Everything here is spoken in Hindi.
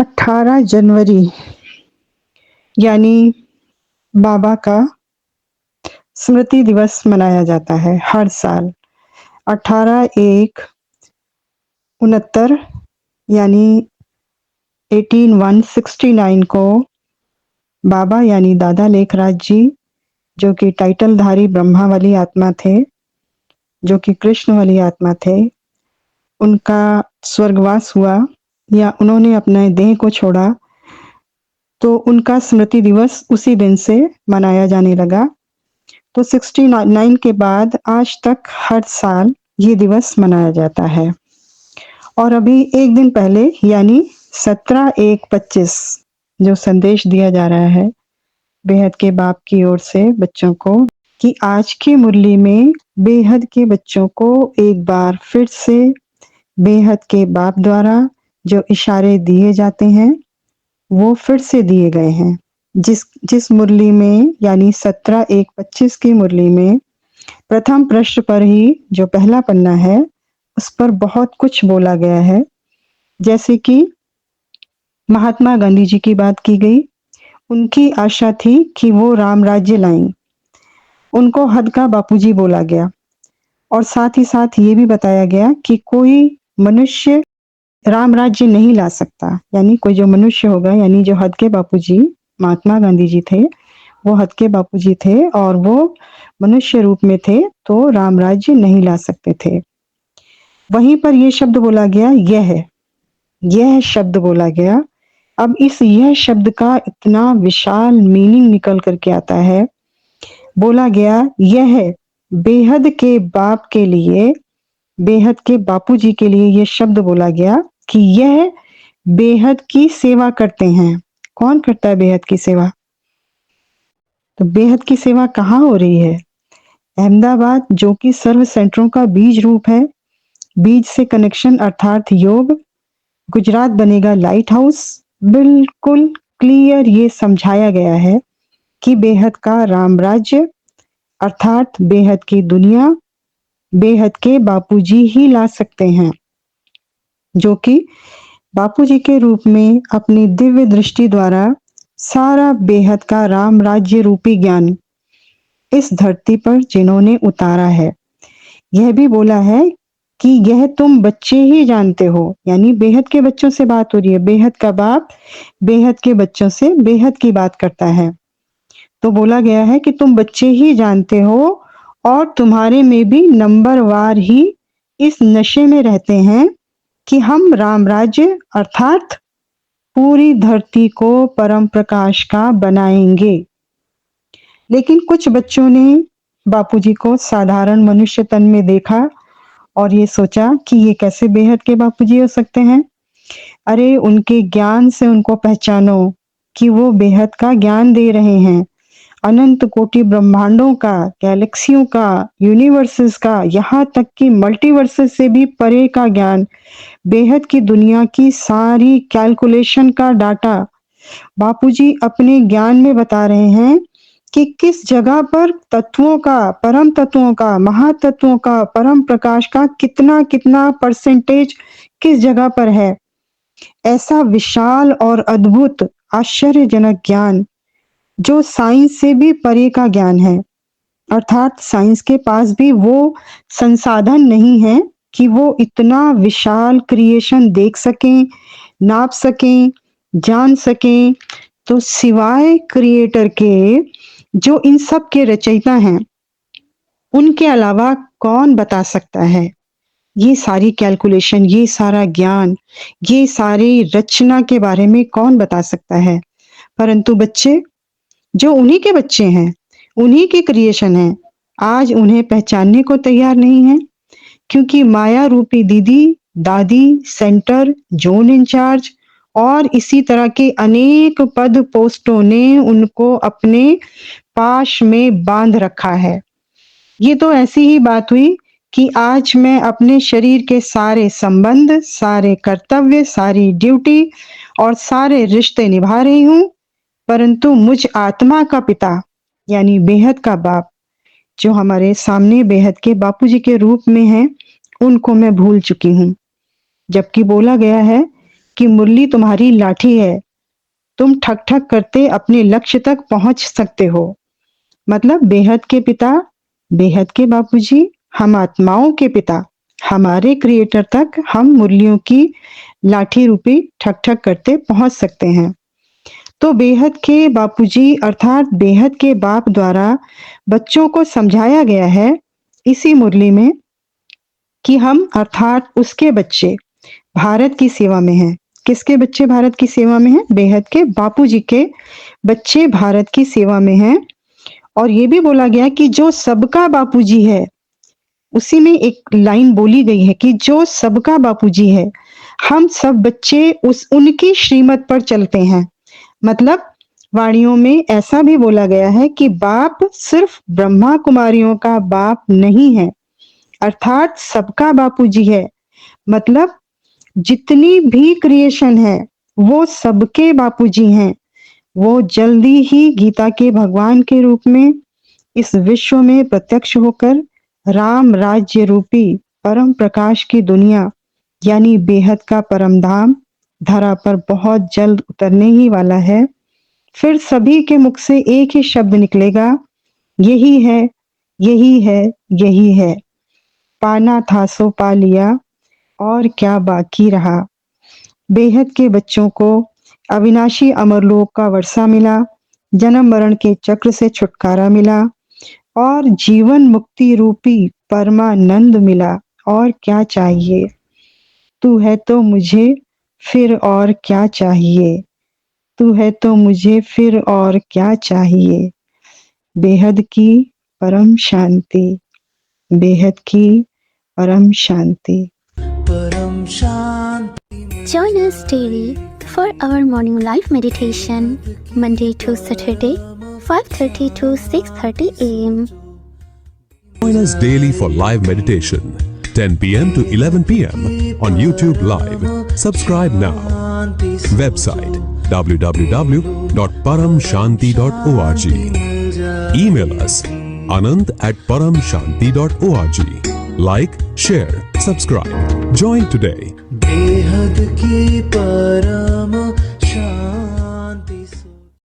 18 जनवरी यानी बाबा का स्मृति दिवस मनाया जाता है हर साल। 18/1/69 यानी 18/169 को बाबा यानी दादा लेखराज जी, जो कि टाइटलधारी ब्रह्मा वाली आत्मा थे, जो कि कृष्ण वाली आत्मा थे, उनका स्वर्गवास हुआ या उन्होंने अपने देह को छोड़ा, तो उनका स्मृति दिवस उसी दिन से मनाया जाने लगा। तो 69 के बाद आज तक हर साल ये दिवस मनाया जाता है। और अभी एक दिन पहले यानी 17/1/25 जो संदेश दिया जा रहा है बेहद के बाप की ओर से बच्चों को, कि आज की मुरली में बेहद के बच्चों को एक बार फिर से बेहद के बाप द्वारा जो इशारे दिए जाते हैं वो फिर से दिए गए हैं। जिस मुरली में यानी 17/1/25 की मुरली में प्रथम पृष्ठ पर ही जो पहला पन्ना है उस पर बहुत कुछ बोला गया है। जैसे कि महात्मा गांधी जी की बात की गई, उनकी आशा थी कि वो राम राज्य लाएं, उनको हद का बापूजी बोला गया। और साथ ही साथ ये भी बताया गया कि कोई मनुष्य राम राज्य नहीं ला सकता, यानी कोई जो मनुष्य होगा, यानी जो हद के बापूजी महात्मा गांधी जी थे, वो हद के बापूजी थे और वो मनुष्य रूप में थे, तो राम राज्य नहीं ला सकते थे। वहीं पर ये शब्द बोला गया, यह शब्द बोला गया। अब इस यह शब्द का इतना विशाल मीनिंग निकल करके आता है। बोला गया यह बेहद के बाप के लिए, बेहद के बापूजी के लिए ये शब्द बोला गया कि यह बेहद की सेवा करते हैं। कौन करता है बेहद की सेवा? तो बेहद की सेवा कहाँ हो रही है? अहमदाबाद, जो कि सर्व सेंटरों का बीज रूप है, बीज से कनेक्शन अर्थात योग। गुजरात बनेगा लाइट हाउस। बिल्कुल क्लियर ये समझाया गया है कि बेहद का राम राज्य अर्थात बेहद की दुनिया बेहद के बापूजी ही ला सकते हैं, जो कि बापूजी के रूप में अपनी दिव्य दृष्टि द्वारा सारा बेहद का राम राज्य रूपी ज्ञान इस धरती पर जिन्होंने उतारा है। यह भी बोला है कि यह तुम बच्चे ही जानते हो, यानी बेहद के बच्चों से बात हो रही है। बेहद का बाप बेहद के बच्चों से बेहद की बात करता है। तो बोला गया है कि तुम बच्चे ही जानते हो और तुम्हारे में भी नंबरवार ही इस नशे में रहते हैं कि हम राम राज्य अर्थात पूरी धरती को परम प्रकाश का बनाएंगे। लेकिन कुछ बच्चों ने बापूजी को साधारण मनुष्य तन में देखा और ये सोचा कि ये कैसे बेहद के बापूजी हो सकते हैं। अरे उनके ज्ञान से उनको पहचानो कि वो बेहद का ज्ञान दे रहे हैं, अनंत कोटि ब्रह्मांडों का, गैलेक्सियों का, यूनिवर्सेस का, यहाँ तक कि मल्टीवर्सेस से भी परे का ज्ञान, बेहद की दुनिया की सारी कैलकुलेशन का डाटा बापूजी अपने ज्ञान में बता रहे हैं कि किस जगह पर तत्वों का, परम तत्वों का, महातत्वों का, परम प्रकाश का कितना कितना परसेंटेज किस जगह पर है। ऐसा विशाल और अद्भुत आश्चर्यजनक ज्ञान जो साइंस से भी परे का ज्ञान है, अर्थात साइंस के पास भी वो संसाधन नहीं है कि वो इतना विशाल क्रिएशन देख सकें, नाप सकें, जान सकें। तो सिवाय क्रिएटर के, जो इन सब के रचयिता हैं, उनके अलावा कौन बता सकता है ये सारी कैलकुलेशन, ये सारा ज्ञान, ये सारी रचना के बारे में कौन बता सकता है? परंतु बच्चे, जो उन्हीं के बच्चे हैं, उन्हीं के क्रिएशन हैं, आज उन्हें पहचानने को तैयार नहीं है, क्योंकि माया रूपी दीदी, दादी, सेंटर, जोन इंचार्ज और इसी तरह के अनेक पद पोस्टों ने उनको अपने पाश में बांध रखा है। ये तो ऐसी ही बात हुई कि आज मैं अपने शरीर के सारे संबंध, सारे कर्तव्य, सारी ड्यूटी और सारे रिश्ते निभा रही हूँ, परंतु मुझ आत्मा का पिता यानी बेहद का बाप, जो हमारे सामने बेहद के बापूजी के रूप में हैं, उनको मैं भूल चुकी हूँ। जबकि बोला गया है कि मुरली तुम्हारी लाठी है, तुम ठक ठक करते अपने लक्ष्य तक पहुंच सकते हो। मतलब बेहद के पिता, बेहद के बापूजी, हम आत्माओं के पिता, हमारे क्रिएटर तक हम मुरलियों की लाठी रूपी ठक ठक करते पहुंच सकते हैं। तो बेहद के बापूजी अर्थात बेहद के बाप द्वारा बच्चों को समझाया गया है इसी मुरली में कि हम अर्थात उसके बच्चे भारत की सेवा में हैं। किसके बच्चे भारत की सेवा में हैं? बेहद के बापूजी के बच्चे भारत की सेवा में हैं। और ये भी बोला गया कि जो सबका बापूजी है, उसी में एक लाइन बोली गई है कि जो सबका बापूजी है, हम सब बच्चे उनकी श्रीमत पर चलते हैं। मतलब वाणियों में ऐसा भी बोला गया है कि बाप सिर्फ ब्रह्मा कुमारियों का बाप नहीं है, अर्थात सबका बापूजी है। मतलब जितनी भी क्रिएशन है वो सबके बापूजी हैं। वो जल्दी ही गीता के भगवान के रूप में इस विश्व में प्रत्यक्ष होकर राम राज्य रूपी परम प्रकाश की दुनिया यानी बेहद का परम धाम धरा पर बहुत जल्द उतरने ही वाला है। फिर सभी के मुख से एक ही शब्द निकलेगा, यही है, यही है, यही है। पाना था सो पा लिया, और क्या बाकी रहा। बेहद के बच्चों को अविनाशी अमरलोक का वर्षा मिला, जन्म मरण के चक्र से छुटकारा मिला और जीवन मुक्ति रूपी परमानंद मिला। और क्या चाहिए? तू है तो मुझे फिर और क्या चाहिए? तू है तो मुझे फिर और क्या चाहिए? बेहद की परम शांति, बेहद की परम शांति। परम शांति। Join us daily for our morning live meditation, Monday to Saturday, 5:30 to 6:30 a.m. Join us daily for live meditation, 10 p.m. to 11 p.m. on YouTube Live. Subscribe now. Website www.paramshanti.org. Email us anand@paramshanti.org. Like, share, subscribe. Join today. बेहद की परम